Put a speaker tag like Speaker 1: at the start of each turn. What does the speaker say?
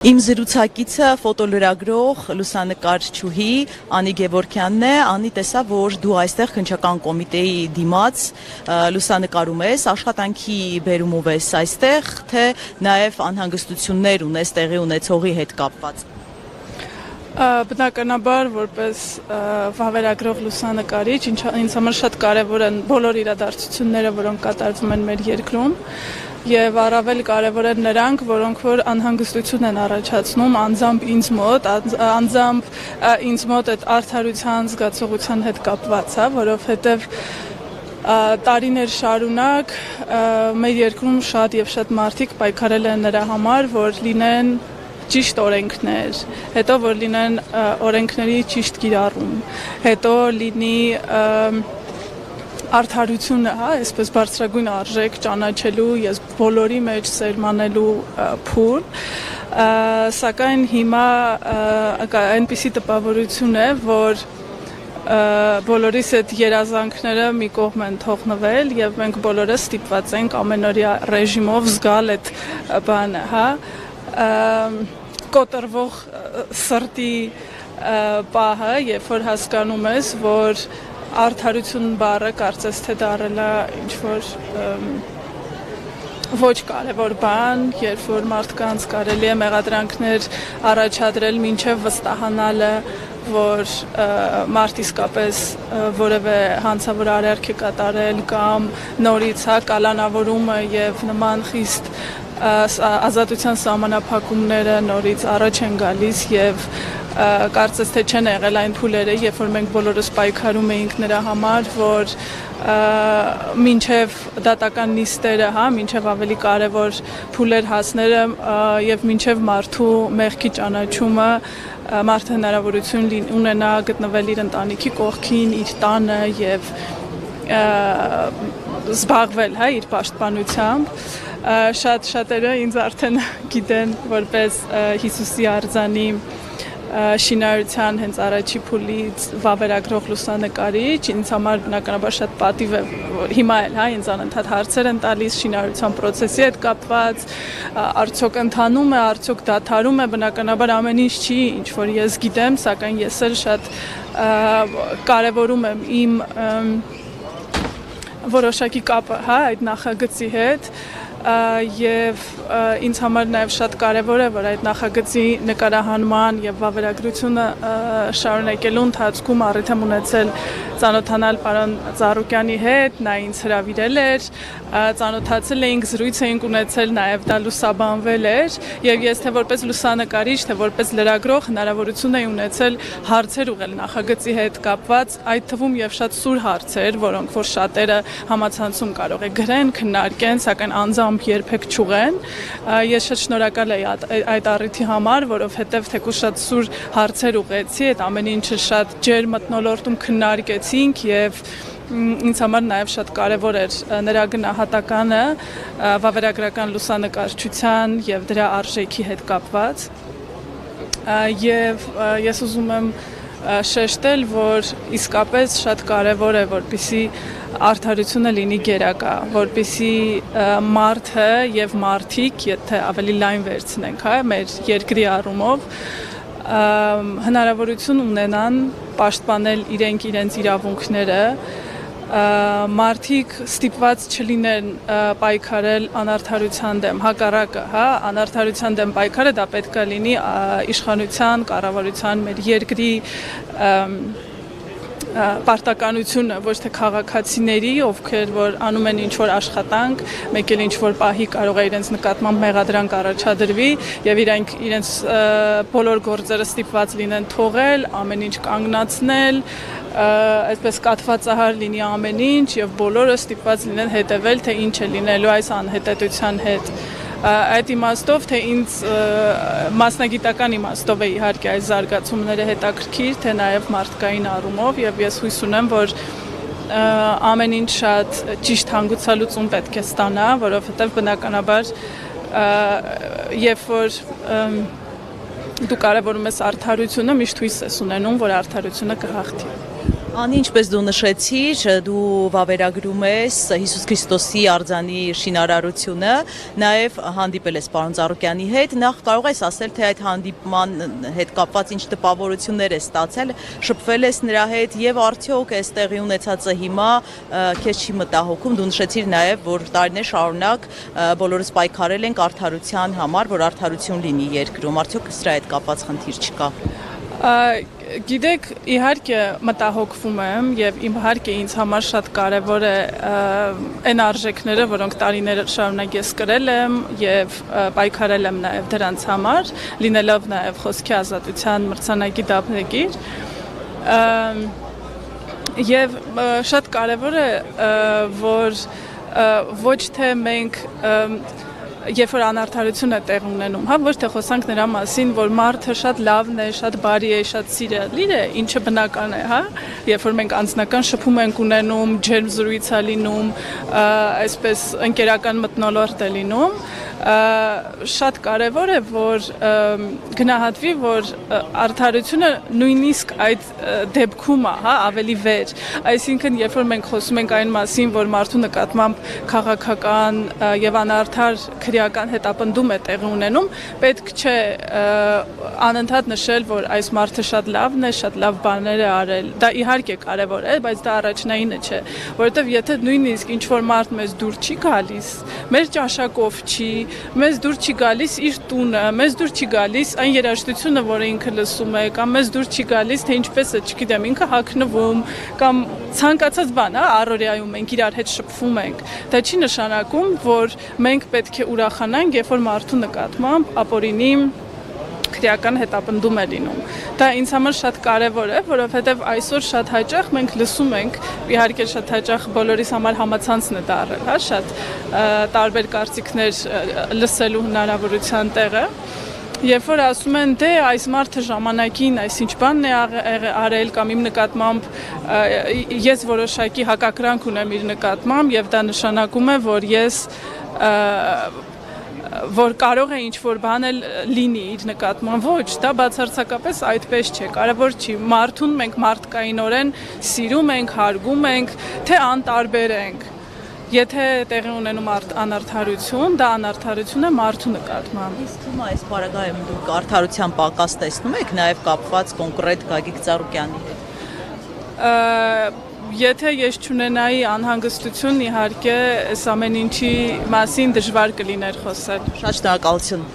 Speaker 1: Իմ զրուցակիցը ֆոտոլրագրող լուսանկարչուհի Անի Գևորգյանն է, Անի տեսա, որ դու այստեղ քննչական կոմիտեի դիմաց լուսանկարում ես, աշխատանքի բերումով ես այստեղ, թե նաև անհանգստություններ ունես տեղի ունեցողի հետ կապված։
Speaker 2: Բնականաբար որպես վավերագրող լուսանկարիչ, ինձ համար շատ կարևոր են բոլոր իրադարձությունները, որոնք կատարվում են մեր երկրում, եւ առավել կարևոր են նրանք, որոնք որ անհանգստություն են առաջացնում անձամբ ինձ մոտ այդ արդարության զգացողության հետ կապված, որովհետեւ տարիներ շարունակ մեր երկրում շատ եւ շատ մարդիկ պայքարել են նրա համար, որ լինեն ճիշտ օրենքներ, հետո որ լինեն օրենքների ճիշտ կիրառում, հետո լինի արդարությունը, այսպես բարձրագույն արժեք ճանաչելու ես բոլորի մեջ սերմանելու փուլ, սակայն հիմա այնպիսի տպավորություն է, որ բոլորիս այդ երազանքները մի կողմ են թողնվել եւ մենք բոլորս ստիպված ենք ամենօրյա ռեժիմով զգալ այդ բանը, կոտրվող սրտի պահը, երբ որ հասկանում ես, որ արդարություն բառը կարծես թե դառել է ինչ-որ ոչ կարևոր բան, երբ որ մարդկանց կարելի է մեղադրանքներ առաջադրել մինչև վստահանալը, որ մարդ իսկապես որևէ հանցավոր արարք է կատարել կամ նորից կալանավորումը եւ նման խիստ ազատության սահմանափակումները նորից առաջ են գալիս եւ կարծես թե չեն եղել այն փուլերը, երբ որ մենք բոլորս պայքարում էինք նրա համար, որ մինչև դատական նիստերը, մինչև ավելի կարևոր փուլեր հասները եւ մինչև մարդու մեղքի ճանաչումը մարդը հնարավորություն ունենա գտնվել իր ընտանիքի կողքին, իր տանը եւ զբաղվել իր պաշտպանությամբ շատերը ինձ արդեն գիտեն որպես Հիսուսի արձանի շինարարության հենց առաջի փուլից վավերագրող լուսանկարիչ, ինձ համար բնականաբար շատ պատիվ է, հիմա էլ ինձ անընդհատ հարցեր են տալիս շինարարության process-ի հետ կապված, արդյոք ընթանում է, արդյոք դադարում է, բնականաբար ամեն ինչ չի, ինչ որ ես գիտեմ, սակայն ես էլ շատ կարևորում եմ իմ որոշակի կապը, այդ նախագծի հետ եւ ինձ համար նաեւ շատ կարեւոր է, որ այդ նախագծի նկարահանման եւ վավերագրությունը շարունակելու ընթացքում առիթ եմ ունեցել ծանոթանալ պարոն Ծառուկյանի հետ, նա ինձ հրավիրել էր, ծանոթացել էինք, զրույց էինք ունեցել, նաեւ դա լուսաբանվել էր եւ ես թե որպես լուսանկարիչ, թե որպես լրագրող հնարավորություն էի ունեցել հարցեր ուղղել նախագծի հետ կապված, այդ թվում եւ շատ սուր հարցեր, որոնք որ շատերը համացանցում կարող է գրեն, քննարկեն, սակայն անձամբ երբեք չուղեն։ Ես շատ շնորհակալ եի այդ առիթի համար, որովհետև թեկուզ շատ սուր հարցեր ուղղեցի, այդ ամեն ինչը շատ ջեր մթնոլորտում քննարկեցինք եւ ինձ համար նաեւ շատ կարեւոր էր նրա գնահատականը վավերագրական լուսանկարչության եւ դրա արժեքի հետ կապված։ Եվ ես ուզում եմ շեշտել, որ իսկապես շատ կարեւոր է, որպեսզի արդարությունը լինի գերակա, որպեսզի մարդը եւ մարդիկ, եթե ավելի լայն վերցնենք, մեր երկրի առումով հնարավորություն ունենան պաշտպանել իրենց իրավունքները, մարդիկ ստիպված չլինեն պայքարել անարդարության դեմ, հակառակը, անարդարության դեմ պայքարը դա պետք է լինի իշխանության, կառավարության, մեր երկրի պարտականությունը, ոչ թե քաղաքացիների, ովքեր որ անում են ինչ-որ աշխատանք, մեկ էլ ինչ-որ պահի կարող է իրենց նկատմամբ մեղադրանք առաջադրվի եւ իրենց բոլոր գործերը ստիպված լինեն թողել, ամեն ինչ կանգնացնել, այսպես կաթվածահար լինի ամեն ինչ եւ բոլորը ստիպված լինեն հետեւել, թե ինչ է լինելու այս անհետեթության հետ։ Այդ իմաստով, թե ինձ մասնագիտական իմաստով է իհարկե այս զարգացումները հետաքրքիր, թե նաև մարդկային առումով եւ ես հույս ունեմ, որ ամեն ինչ շատ ճիշտ հանգուցալուծում պետք է ստանա, որովհետեւ բնականաբար երբ որ դու կարևորում ես արդարությունը, միշտ հույս ես ունենում, որ արդարությունը կհաղթի։
Speaker 1: Անի, ինչպես դու նշեցիր, դու վավերագրում ես Հիսուս Քրիստոսի արձանի շինարարությունը, նաև հանդիպել ես պարոն Ծառուկյանի հետ, նախ կարող ես ասել, թե այդ հանդիպման հետ կապված ինչ տպավորություններ ես ստացել, շփվել ես նրա հետ եւ արդյոք այս տեղի ունեցածը հիմա քեզ չի մտահոգում, դու նշեցիր նաև, որ տարիներ շարունակ բոլորս պայքարել ենք արդարության համար, որ արդարություն լինի երկրում, արդյոք սրա հետ կապված խնդիր չկա։
Speaker 2: Գիտեք, իհարկե մտահոգվում եմ եւ իհարկե ինձ համար շատ կարեւոր է այն արժեքները, որոնք տարիներ շարունակ ես կրել եմ եւ պայքարել եմ նաեւ դրանց համար, լինելով նաեւ խոսքի ազատության մրցանակի դափնեկիր։ Եվ շատ կարեւոր է, որ ոչ թե մենք երբ որ անարդարություն է տեղ ունենում, հա, ոչ թե խոսանք նրա մասին, որ մարդը շատ լավն է, շատ բարի է, շատ սիրալիր է, ինչը բնական է, հա, երբ որ մենք անձնական շփում ենք ունենում, ջերմ զրույց է լինում, այսպես ընկերական մթնոլորտ է լինում, շատ կարևոր է, որ գնահատվի, որ արդարությունը նույնիսկ այդ դեպքում է, հա, ավելի վեր, այսինքն երբ որ մենք խոսում ենք այն մասին, որ մարդու նկատմամբ քաղաքական եւ անարդար քրեական հետապնդում է տեղի ունենում, պետք չէ անընդհատ նշել, որ այս մարդը շատ լավն է, շատ լավ բաներ է արել։ Դա իհարկե կարևոր է, բայց դա առաջնայինը չէ, որովհետև եթե նույնիսկ ինչ որ մարդ մեզ դուր չի գալիս, մեր ճաշակով չի, մեզ դուր չի գալիս իր տունը, մեզ դուր չի գալիս այն երաժշտությունը, որը ինքը լսում է, կամ մեզ դուր չի գալիս, թե ինչպես է, չգիտեմ, ինքը հագնվում, կամ ցանկացած բան, հա, առօրյայում մենք իրար հետ շփվում ենք։ Դա չի նշանակում, որ մենք պետք է ուրախանանք, երբ որ մարդու նկատմամբ ապօրինի քրեական հետապնդում է լինում։ Դա ինձ համար շատ կարևոր է, որովհետև այսօր շատ հաճախ մենք լսում ենք, իհարկե շատ հաճախ բոլորիս համար համացանցն է դառել, հա, շատ տարբեր կարծիքներ լսելու հնարավորության տեղը։ Երբ որ ասում են, դե այս մարդը ժամանակին այսինչ բանն է արել կամ իմ նկատմամբ ես որոշակի հակակրանք ունեմ իր նկատմամբ եւ դա նշանակում է, որ ես որ կարող է ինչ-որ բան էլ լինի իր նկատմամբ, ոչ, դա բացարձակապես այդպես չէ, կարևոր չի, մարդուն մենք մարդկայինորեն սիրում ենք, հարգում ենք, թե անտարբեր ենք, եթե տեղի ունենում անարդարություն, դա անարդարություն է մարդու նկատմամբ։
Speaker 1: Իսկ հիմա այս պարագայում դուք արդարության պակաս տեսնում եք նաև կապված կոնկրետ Գագիկ Ծառուկյանի հետ։
Speaker 2: Եթե ես չունենայի անհանգստություն, իհարկե, այս ամեն ինչի մասին դժվար կլիներ խոսել։
Speaker 1: Շատ շնորհակալություն։